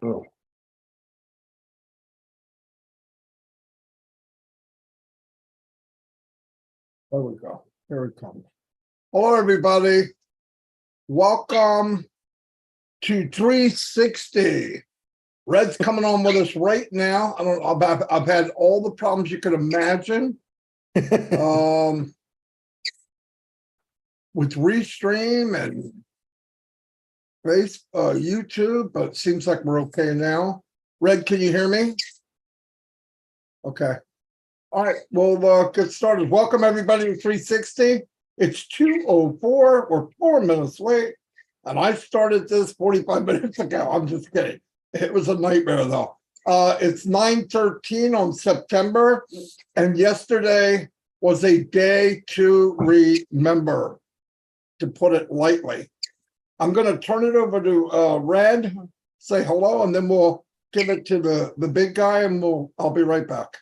Oh, there we go. Here it comes. Hello, everybody. Welcome to 360. Red's coming on with us right now. I've had all the problems you could imagine. With Restream and YouTube, but it seems like we're okay now. Red, can you hear me? Okay. All right, we'll get started. Welcome everybody to 360. It's 2:04. We're 4 minutes late, and I started this 45 minutes ago. I'm just kidding. It was a nightmare though. It's 9/13 on September, and yesterday was a day to remember, to put it lightly. I'm going to turn it over to Red, say hello, and then we'll give it to the big guy, and I'll be right back.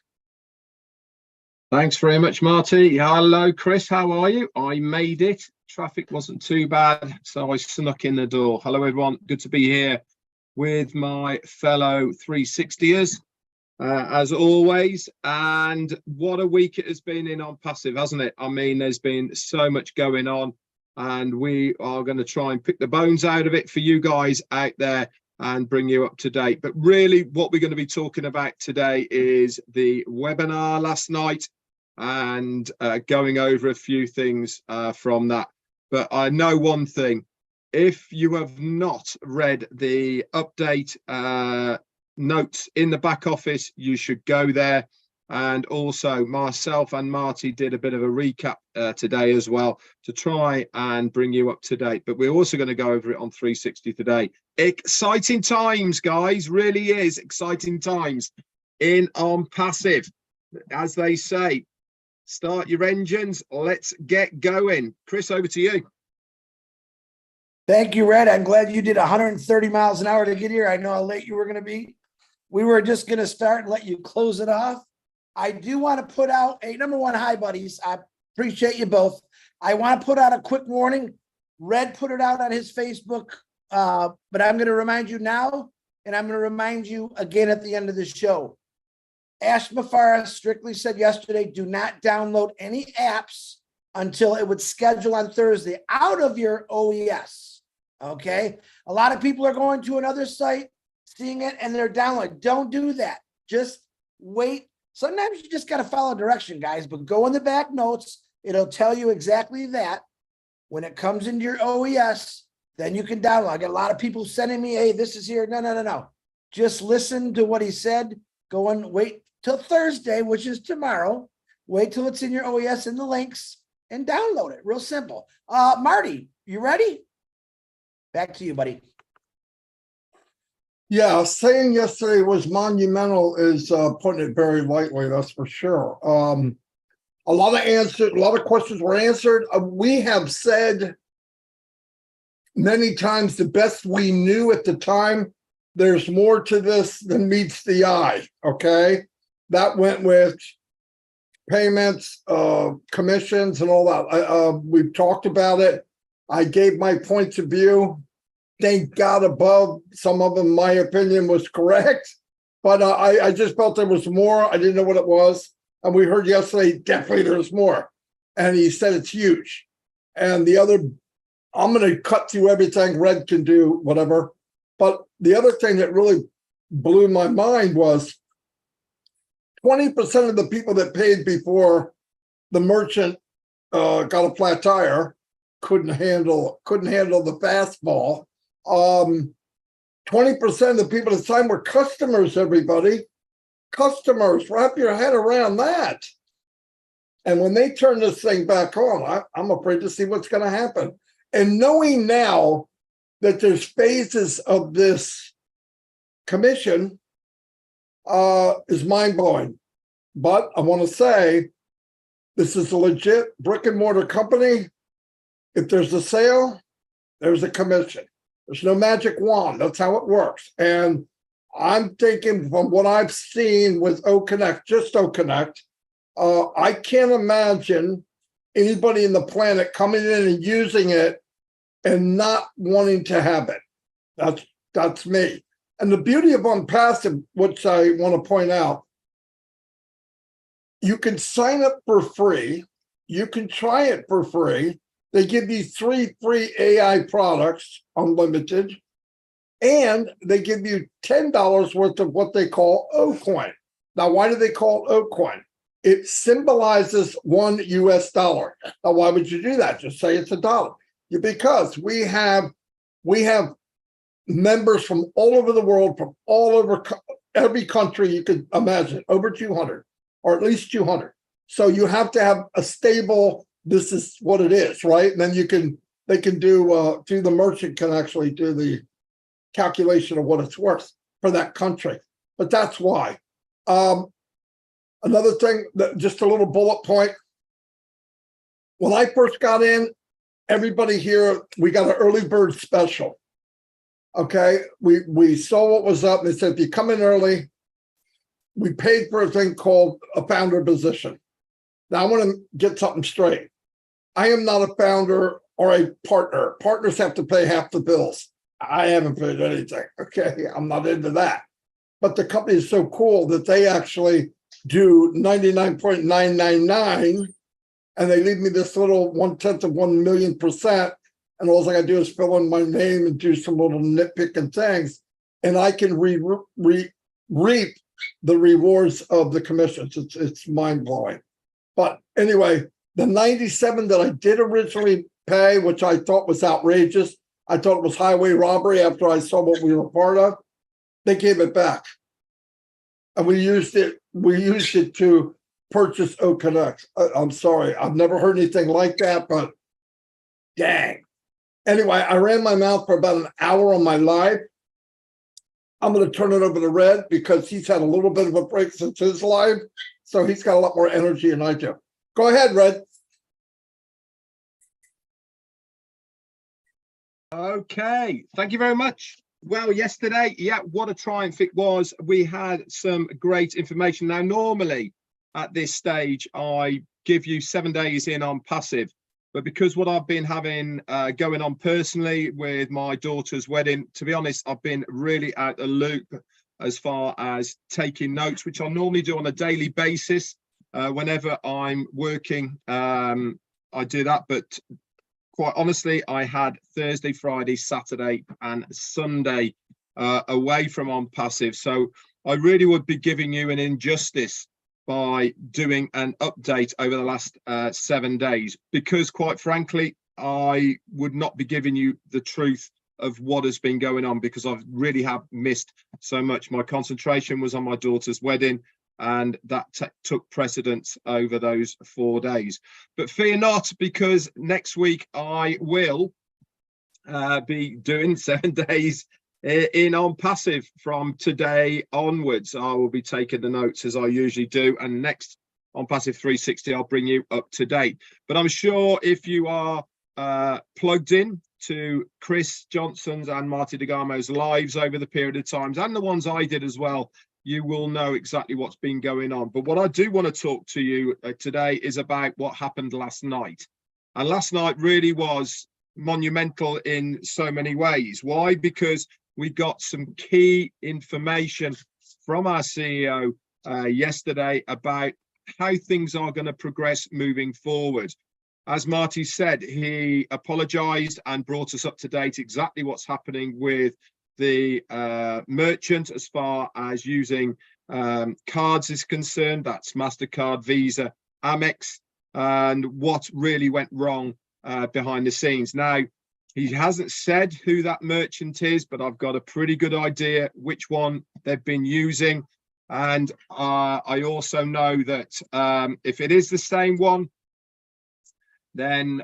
Thanks very much, Marty. Hello, Chris. How are you? I made it. Traffic wasn't too bad, so I snuck in the door. Hello, everyone. Good to be here with my fellow 360ers, as always. And what a week it has been in On Passive, hasn't it? I mean, there's been so much going on, and we are going to try and pick the bones out of it for you guys out there and bring you up to date. But really, what we're going to be talking about today is the webinar last night and going over a few things from that. But I know one thing: if you have not read the update notes in the back office, you should go there. And also myself and Marty did a bit of a recap today as well to try and bring you up to date. But we're also going to go over it on 360 today. Exciting times, guys, really is exciting times in On Passive. As they say, start your engines, let's get going. Chris, over to you. Thank you, Red. I'm glad you did 130 miles an hour to get here. I know how late you were going to be. We were just going to start and let you close it off. I do want to put out a number one, hi, buddies. I appreciate you both. I want to put out a quick warning. Red put it out on his Facebook, but I'm going to remind you now, and I'm going to remind you again at the end of the show. Ash Mafara strictly said yesterday, do not download any apps until it would schedule on Thursday out of your OES. Okay? A lot of people are going to another site, seeing it, and they're downloading. Don't do that. Just wait. Sometimes you just got to follow direction, guys, but go in the back notes. It'll tell you exactly that. When it comes into your OES, then you can download. I got a lot of people sending me, hey, this is here. No. Just listen to what he said. Go and wait till Thursday, which is tomorrow. Wait till it's in your OES in the links and download it. Real simple. Marty, you ready? Back to you, buddy. Yeah, saying yesterday was monumental is putting it very lightly, that's for sure. A lot of questions were answered. We have said many times the best we knew at the time. There's more to this than meets the eye, okay? That went with payments, commissions, and all that. We've talked about it. I gave my points of view. Thank God above, some of them, my opinion, was correct. But I just felt there was more. I didn't know what it was. And we heard yesterday, definitely there's more. And he said it's huge. And the other, I'm going to cut through everything. Red can do whatever. But the other thing that really blew my mind was 20% of the people that paid before the merchant got a flat tire couldn't handle the fastball. 20% of the people at the time were customers, everybody. Customers, wrap your head around that. And when they turn this thing back on, I'm afraid to see what's going to happen. And knowing now that there's phases of this commission is mind-blowing. But I want to say this is a legit brick and mortar company. If there's a sale, there's a commission. There's no magic wand. That's how it works. And I'm thinking from what I've seen with OConnect, just OConnect, I can't imagine anybody in the planet coming in and using it and not wanting to have it. That's me. And the beauty of OnPassive, which I want to point out, you can sign up for free. You can try it for free. They give you 3 free AI products, unlimited, and they give you $10 worth of what they call O-Coin. Now, why do they call it O-Coin? It symbolizes $1 US. Now, why would you do that? Just say it's a dollar. Because we have members from all over the world, from all over every country you could imagine, over 200, or at least 200. So you have to have a stable, this is what it is, right? And then they can do the merchant can actually do the calculation of what it's worth for that country. But that's why. Another thing, just a little bullet point. When I first got in, everybody here, we got an early bird special. Okay, we saw what was up, and they said, if you come in early, we paid for a thing called a founder position. Now, I want to get something straight. I am not a founder or a partner. Partners have to pay half the bills. I haven't paid anything. Okay, I'm not into that. But the company is so cool that they actually do 99.999, and they leave me this little 1/10 of 1,000,000%. And all I got to do is fill in my name and do some little nitpicking things, and I can reap the rewards of the commissions. It's mind blowing. But anyway, the 97 that I did originally pay, which I thought was outrageous, I thought it was highway robbery after I saw what we were part of, they gave it back, and we used it. We used it to purchase OConnect. I'm sorry, I've never heard anything like that, but dang. Anyway, I ran my mouth for about an hour on my live. I'm going to turn it over to Red because he's had a little bit of a break since his live. So he's got a lot more energy than I do. Go ahead, Red. Okay, thank you very much. Well, yesterday, yeah, what a triumph it was. We had some great information. Now, normally at this stage, I give you 7 days in on passive. But because what I've been having going on personally with my daughter's wedding, to be honest, I've been really out the loop as far as taking notes, which I normally do on a daily basis. Whenever I'm working, I do that. But quite honestly, I had Thursday, Friday, Saturday, and Sunday away from on passive. So I really would be giving you an injustice by doing an update over the last 7 days, because quite frankly, I would not be giving you the truth of what has been going on, because I really have missed so much. My concentration was on my daughter's wedding, and that took precedence over those 4 days. But fear not, because next week I will be doing 7 days in on passive from today onwards. I will be taking the notes as I usually do, and next on Passive 360 I'll bring you up to date. But I'm sure if you are plugged in to Chris Johnson's and Marty DeGamo's lives over the period of times, and the ones I did as well, you will know exactly what's been going on. But what I do want to talk to you today is about what happened last night. And last night really was monumental in so many ways. Why? Because we got some key information from our CEO yesterday about how things are going to progress moving forward. As Marty said, he apologized and brought us up to date exactly what's happening with the merchant as far as using cards is concerned. That's MasterCard, Visa, Amex, and what really went wrong behind the scenes. Now, he hasn't said who that merchant is, but I've got a pretty good idea which one they've been using. And I also know that if it is the same one, then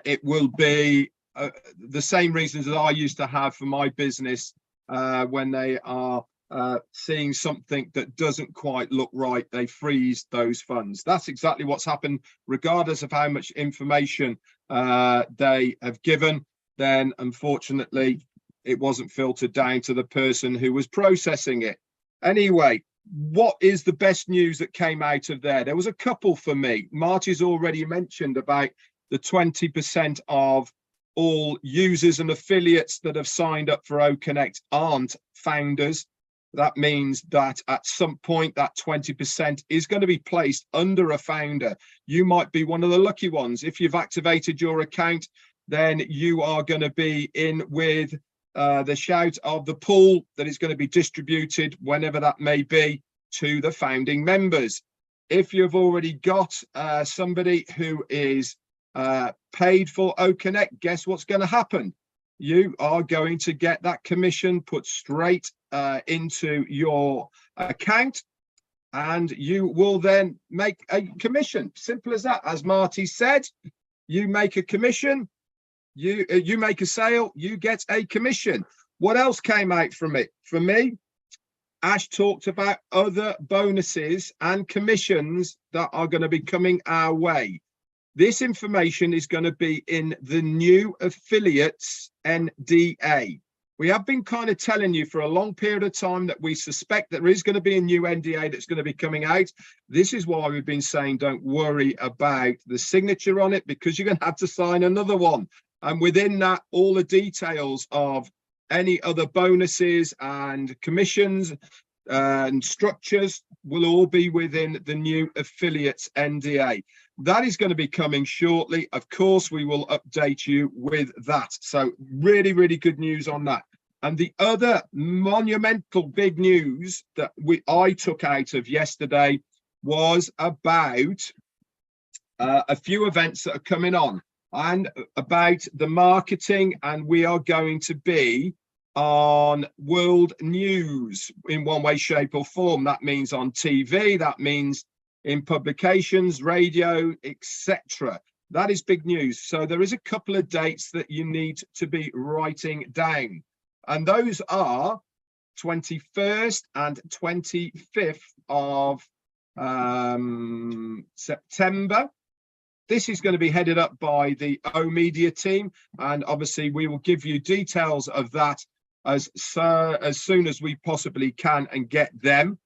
it will be the same reasons that I used to have for my business when they are seeing something that doesn't quite look right, they freeze those funds. That's exactly what's happened, regardless of how much information they have given. Then unfortunately it wasn't filtered down to the person who was processing it. Anyway, what is the best news that came out of there? There was a couple for me. Marty's already mentioned about the 20% of all users and affiliates that have signed up for OConnect aren't founders. That means that at some point that 20% is going to be placed under a founder. You might be one of the lucky ones. If you've activated your account, then you are going to be in with the shout of the pool that is going to be distributed whenever that may be to the founding members. If you've already got somebody who is paid for OConnect, guess what's going to happen? You are going to get that commission put straight into your account, and you will then make a commission. Simple as that. As Marty said, you make a commission, you make a sale, you get a commission. What else came out from it? For me, Ash talked about other bonuses and commissions that are going to be coming our way. This information is going to be in the new affiliates NDA. We have been kind of telling you for a long period of time that we suspect there is going to be a new NDA that's going to be coming out. This is why we've been saying don't worry about the signature on it, because you're going to have to sign another one. And within that, all the details of any other bonuses and commissions and structures will all be within the new affiliates NDA. That is going to be coming shortly. Of course, we will update you with that. So really, really good news on that. And the other monumental big news that I took out of yesterday was about a few events that are coming on and about the marketing. And we are going to be on world news in one way, shape or form. That means on TV, that means in publications, radio, etc. That is big news. So there is a couple of dates that you need to be writing down, and those are 21st and 25th of September. This is going to be headed up by the O Media team, and obviously we will give you details of that as soon as we possibly can and get them.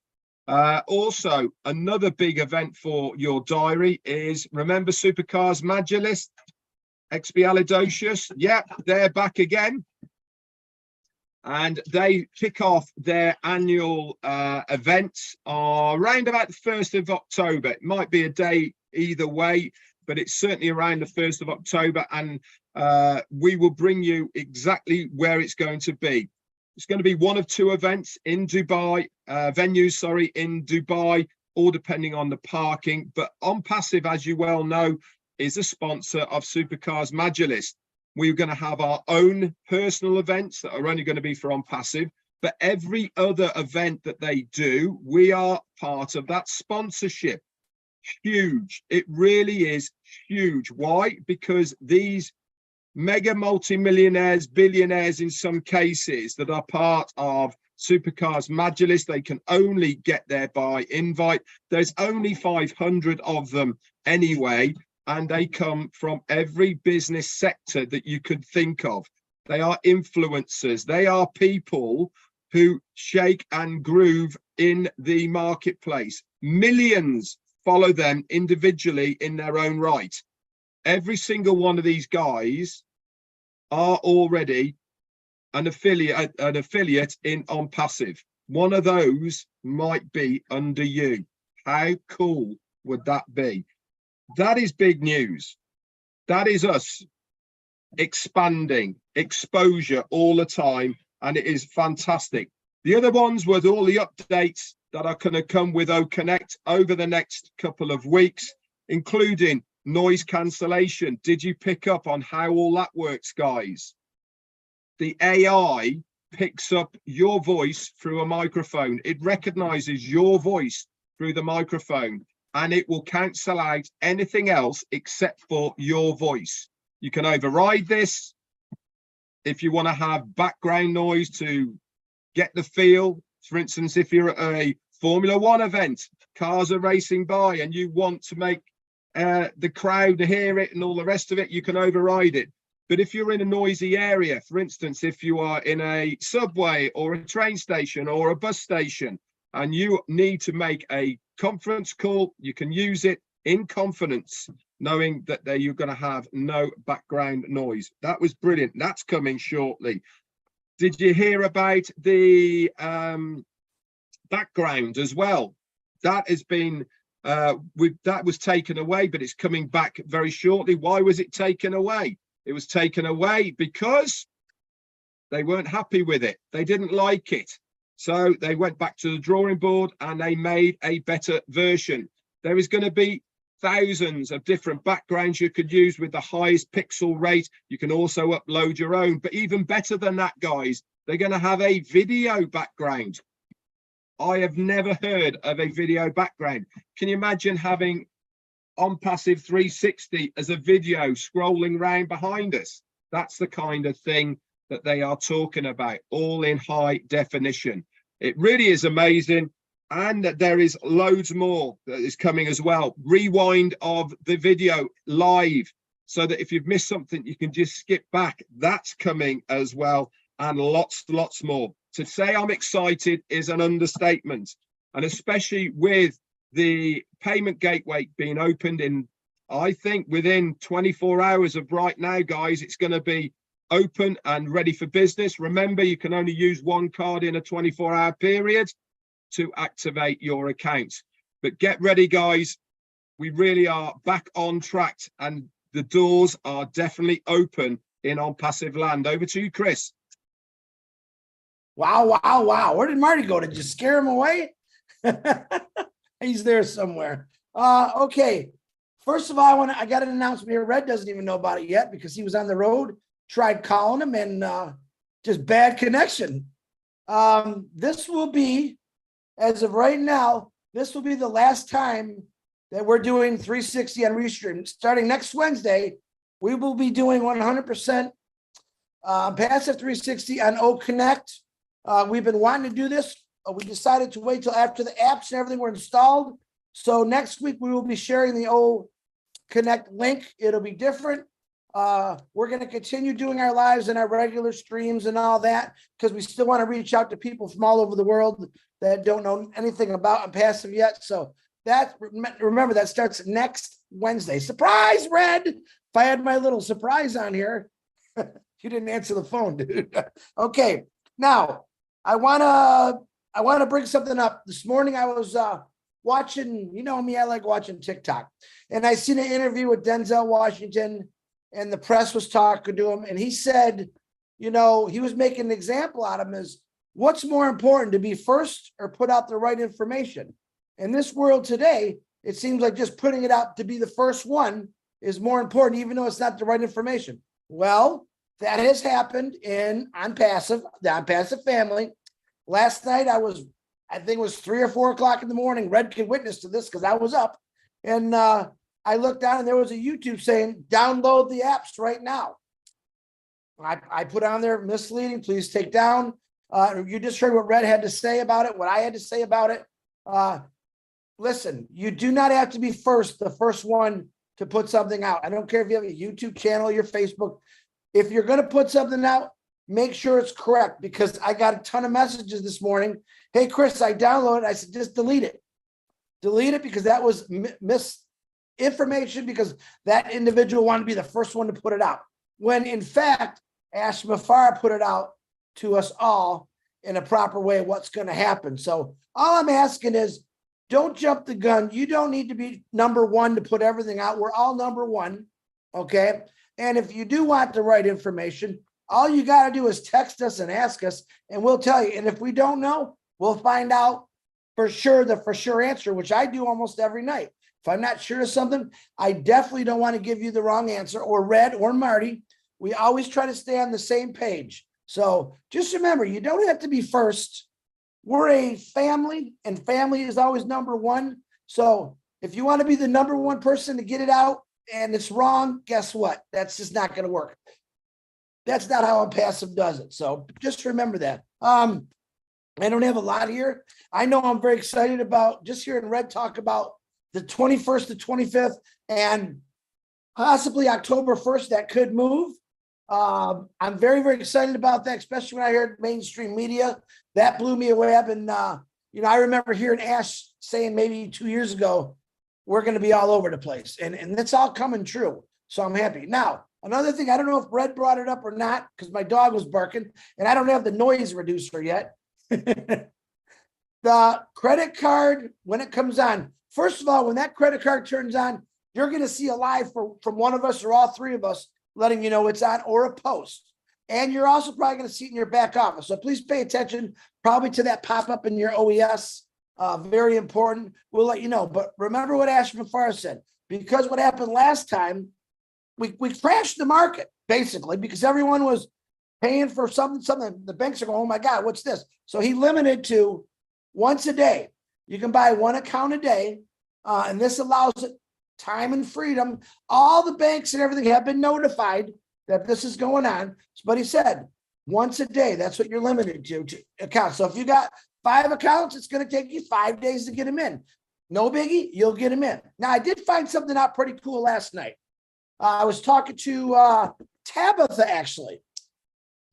Also, another big event for your diary is, remember Supercars Majlis, Expialidocious? Yeah, they're back again. And they kick off their annual events around about the 1st of October. It might be a day either way, but it's certainly around the 1st of October. And we will bring you exactly where it's going to be. It's going to be one of two events in Dubai, venues, in Dubai, all depending on the parking. But On Passive, as you well know, is a sponsor of Supercars Majlis. We're going to have our own personal events that are only going to be for On Passive. But every other event that they do, we are part of that sponsorship. Huge. It really is huge. Why? Because these mega multi-millionaires, billionaires in some cases, that are part of Supercars Majlis, they can only get there by invite. There's only 500 of them anyway, and they come from every business sector that you could think of. They are influencers. They are people who shake and groove in the marketplace. Millions follow them individually in their own right. Every single one of these guys are already an affiliate in On Passive. One of those might be under you. How cool would that be? That is big news. That is us expanding exposure all the time, and it is fantastic. The other ones were all the updates that are going to come with OConnect over the next couple of weeks, including noise cancellation. Did you pick up on how all that works, guys? The AI picks up your voice through a microphone. It recognizes your voice through the microphone, and it will cancel out anything else except for your voice. You can override this if you want to have background noise to get the feel. For instance, if you're at a Formula One event, cars are racing by, and you want to make the crowd hear it and all the rest of it, you can override it. But if you're in a noisy area, for instance, if you are in a subway or a train station or a bus station, and you need to make a conference call, you can use it in confidence knowing that you're going to have no background noise. That was brilliant. That's coming shortly. Did you hear about the background as well? That has been that was taken away, but it's coming back very shortly. Why was it taken away? It was taken away because they weren't happy with it. They didn't like it. So they went back to the drawing board and they made a better version. There is going to be thousands of different backgrounds you could use with the highest pixel rate. You can also upload your own, but even better than that, guys, they're going to have a video background. I have never heard of a video background. Can you imagine having OnPassive 360 as a video scrolling around behind us? That's the kind of thing that they are talking about, all in high definition. It really is amazing. And there is loads more that is coming as well. Rewind of the video live, so that if you've missed something, you can just skip back. That's coming as well, and lots more. To say I'm excited is an understatement, and especially with the payment gateway being opened in, I think, within 24 hours of right now, guys, it's going to be open and ready for business. Remember, you can only use one card in a 24-hour period to activate your account. But get ready, guys. We really are back on track, and the doors are definitely open in OnPassive land. Over to you, Chris. Wow. Where did Marty go? Did you scare him away? He's there somewhere. Okay. First of all, I got an announcement here. Red doesn't even know about it yet because he was on the road. Tried calling him and just bad connection. This will be, as of right now, this will be the last time that we're doing 360 on Restream. Starting next Wednesday, we will be doing 100% passive 360 on O Connect. We've been wanting to do this. We decided to wait till after the apps and everything were installed. So next week we will be sharing the O Connect link. It'll be different. We're going to continue doing our lives and our regular streams and all that, because we still want to reach out to people from all over the world that don't know anything about passive yet. So that, remember, that starts next Wednesday. Surprise, Red! If I had my little surprise on here, you didn't answer the phone, dude. Okay, now I want to bring something up. This morning I was watching, you know me, I like watching TikTok, and I seen an interview with Denzel Washington. And the press was talking to him, and he said, you know, he was making an example out of him as what's more important, to be first or put out the right information? In this world today, it seems like just putting it out to be the first one is more important, even though it's not the right information. Well, that has happened on OnPassive, the OnPassive family. Last night, I think it was 3 or 4 o'clock in the morning. Red can witness to this because I was up. And I looked down and there was a YouTube saying, download the apps right now. I put on there, misleading, please take down. You just heard what Red had to say about it, what I had to say about it. Listen, you do not have to be the first one to put something out. I don't care if you have a YouTube channel, your Facebook. If you're going to put something out, make sure it's correct, because I got a ton of messages this morning. Hey, Chris, I downloaded it. I said, just delete it. Delete it, because that was misinformation, because that individual wanted to be the first one to put it out. When in fact, Ash Mafar put it out to us all in a proper way, what's going to happen. So all I'm asking is, don't jump the gun. You don't need to be number one to put everything out. We're all number one. Okay. And if you do want the right information, all you got to do is text us and ask us, and we'll tell you. And if we don't know, we'll find out for sure, the for sure answer, which I do almost every night. If I'm not sure of something, I definitely don't want to give you the wrong answer, or Red or Marty. We always try to stay on the same page. So just remember, you don't have to be first. We're a family, and family is always number one. So if you want to be the number one person to get it out and it's wrong, guess what? That's just not going to work. That's not how OnPassive does it. So just remember that. I don't have a lot here. I know I'm very excited about just hearing Red talk about the 21st to 25th and possibly October 1st. That could move. I'm very, very excited about that, especially when I heard mainstream media. That blew me away. I remember hearing Ash saying maybe 2 years ago, we're going to be all over the place. And that's all coming true. So I'm happy. Now, another thing, I don't know if Red brought it up or not, because my dog was barking and I don't have the noise reducer yet. The credit card, when it comes on, first of all, when that credit card turns on, you're going to see a live from one of us or all three of us letting you know it's on, or a post. And you're also probably going to see it in your back office. So please pay attention probably to that pop-up in your OES. Very important. We'll let you know. But remember what Ashton Farr said, because what happened last time, we crashed the market basically because everyone was paying for something. The banks are going, oh my God, what's this? So he limited to once a day. You can buy one account a day. And this allows it time and freedom. All the banks and everything have been notified that this is going on. But he said once a day, that's what you're limited to accounts. So if you got 5 accounts, it's going to take you 5 days to get them in. No biggie, you'll get them in. Now, I did find something out pretty cool last night. I was talking to Tabitha, actually,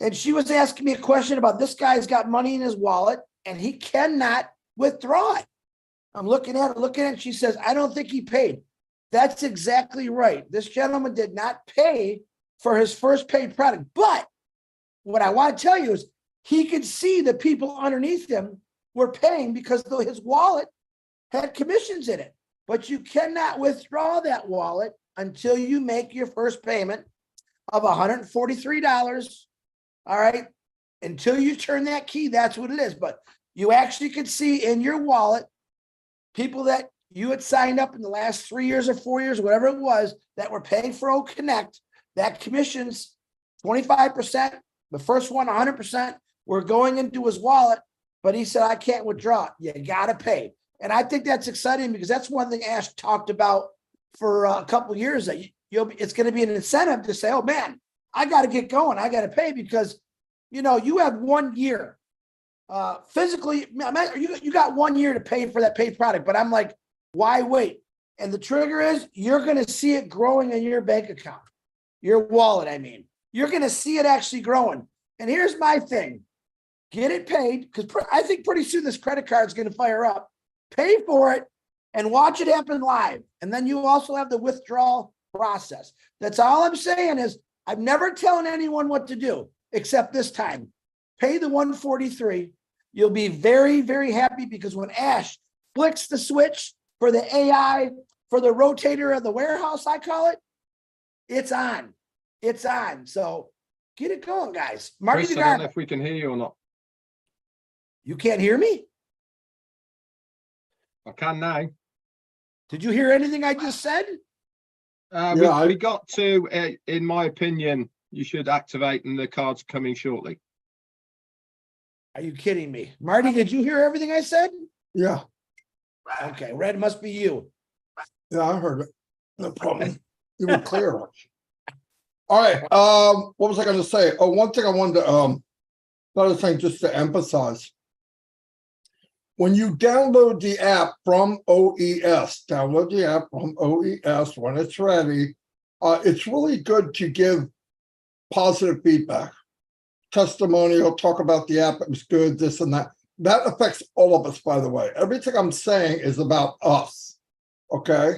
and she was asking me a question about this guy's got money in his wallet, and he cannot withdraw it. I'm looking at it, and she says, I don't think he paid. That's exactly right. This gentleman did not pay for his first paid product. But what I want to tell you is he could see the people underneath him were paying because his wallet had commissions in it. But you cannot withdraw that wallet until you make your first payment of $143. All right. Until you turn that key, that's what it is. But you actually could see in your wallet people that you had signed up in the last 3 years or 4 years, whatever it was, that were paying for O Connect. That commissions 25%, the first one 100% were going into his wallet, but he said, I can't withdraw it. You got to pay. And I think that's exciting because that's one thing Ash talked about for a couple of years, that it's going to be an incentive to say, oh man, I got to get going. I got to pay because, you have 1 year physically, you got 1 year to pay for that paid product, but I'm like, why wait? And the trigger is you're going to see it growing in your bank account, your wallet. I mean, you're going to see it actually growing. And here's my thing. Get it paid, because I think pretty soon this credit card is going to fire up. Pay for it and watch it happen live. And then you also have the withdrawal process. That's all I'm saying is I'm never telling anyone what to do, except this time. Pay the $143. You'll be very, very happy because when Ash flicks the switch for the AI, for the rotator of the warehouse, I call it, it's on. It's on. So get it going, guys. Marty Chris, I don't know if we can hear you or not. You can't hear me? I can now. Did you hear anything I just said? We got to, in my opinion, you should activate and the card's coming shortly. Are you kidding me? Marty, did you hear everything I said? Yeah, Okay, Red must be you. yeah, I heard it. No problem. You were clear. All right. What was I going to say? Oh, one thing I wanted to, another thing just to emphasize. When you download the app from OES, download the app from OES when it's ready. It's really good to give positive feedback. Testimonial, talk about the app, it was good, this and that. That affects all of us, by the way. Everything I'm saying is about us, okay?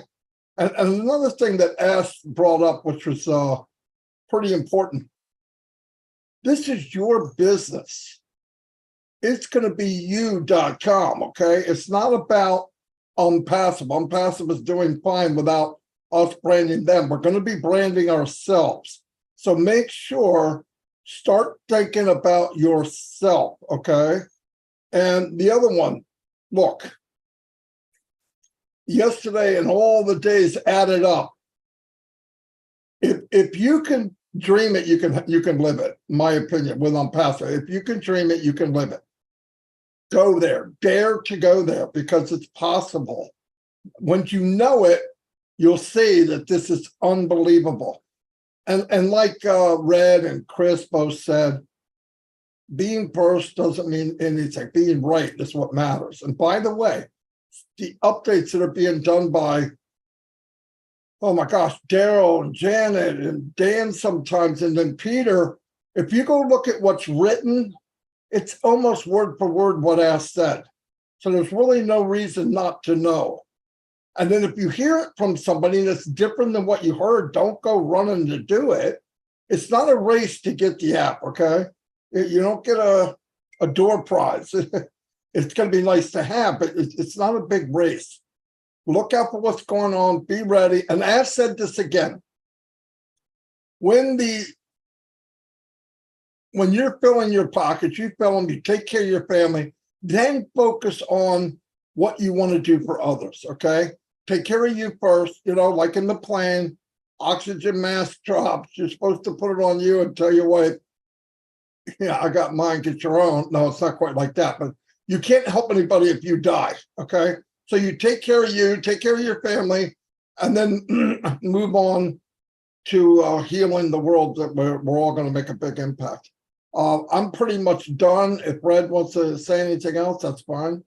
And another thing that Ash brought up, which was pretty important. This is your business. It's going to be you.com, okay? It's not about Unpassive. Unpassive is doing fine without us branding them. We're going to be branding ourselves. So make sure, start thinking about yourself, okay? And the other one, look, yesterday and all the days added up. If you can dream it, you can live it, in my opinion, with Unpassive. If you can dream it, you can live it. Go there, dare to go there because it's possible. Once you know it, you'll see that this is unbelievable. And like Red and Chris both said, being first doesn't mean anything. Being right is what matters. And by the way, the updates that are being done by, oh my gosh, Daryl and Janet and Dan sometimes, and then Peter, if you go look at what's written, it's almost word for word what Ash said. So there's really no reason not to know. And then if you hear it from somebody that's different than what you heard, don't go running to do it. It's not a race to get the app, okay? You don't get a door prize. It's going to be nice to have, but it's not a big race. Look out for what's going on. Be ready. And I've said this again. When you're filling your pockets, you fill them, you take care of your family, then focus on what you want to do for others, okay? Take care of you first, like in the plane, oxygen mask drops, you're supposed to put it on you and tell your wife, yeah, I got mine, get your own. No, it's not quite like that, but you can't help anybody if you die, okay? So you take care of you, take care of your family, and then move on to healing the world that we're all going to make a big impact. I'm pretty much done. If Red wants to say anything else, that's fine.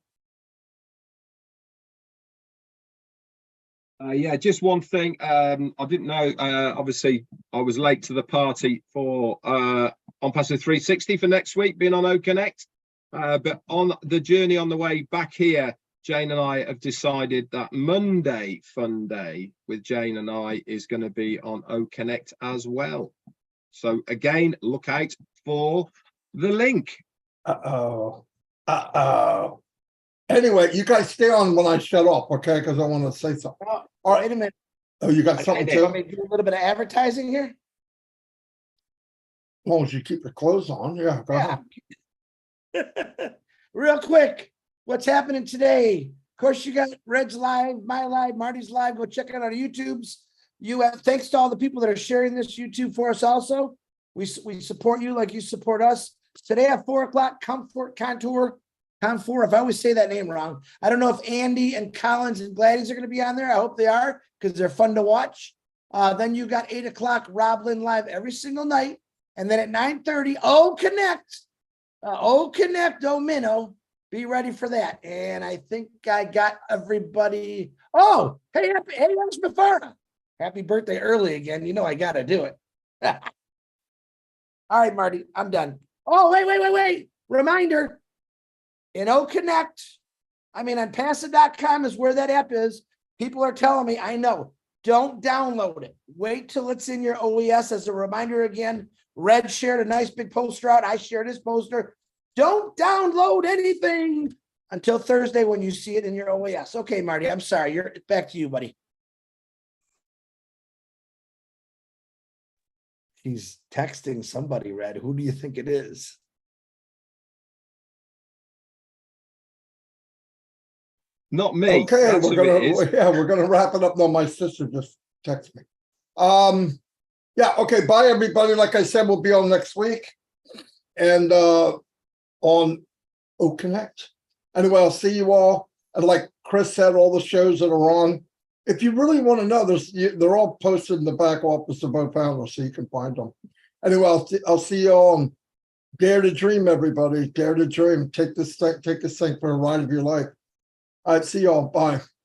Yeah, just one thing. I didn't know. Obviously, I was late to the party for on Passion 360 for next week, being on OConnect. But on the journey on the way back here, Jane and I have decided that Monday Fun Day with Jane and I is going to be on OConnect as well. So again, look out for the link. Anyway, you guys stay on when I shut off, okay? Because I want to say something. Oh, All right. wait a minute. Oh, you got something Want too? me to do a little bit of advertising here? As long as you keep your clothes on, yeah. Go ahead. Yeah. Real quick, what's happening today? Of course, you got Red's live, my live, Marty's live. Go check it out on YouTube's. Thanks to all the people that are sharing this YouTube for us. Also, we support you like you support us. Today at 4:00, Contour. If I always say that name wrong, I don't know if Andy and Collins and Gladys are going to be on there. I hope they are because they're fun to watch. Then you got 8:00 Roblin live every single night, and then at 9:30, Connect, Minnow. Be ready for that. And I think I got everybody. Oh, hey, that's Mafara. Happy birthday early again. You know I got to do it. All right, Marty, I'm done. Oh, wait. Reminder. In OConnect, on Passa.com is where that app is. People are telling me, I know, don't download it. Wait till it's in your OES. As a reminder again, Red shared a nice big poster out. I shared his poster. Don't download anything until Thursday when you see it in your OES. Okay, Marty, I'm sorry. Back to you, buddy. He's texting somebody, Red. Who do you think it is? Not me. Okay, That's we're gonna wrap it up. No, my sister just texted me. Yeah, okay, bye everybody. Like I said, we'll be on next week and on OConnect. Anyway, I'll see you all. And like Chris said, all the shows that are on. If you really want to know, they're all posted in the back office of both panels, so you can find them. Anyway, I'll see you all. And dare to dream, everybody. Dare to dream. Take this thing for a ride of your life. All right, see y'all. Bye.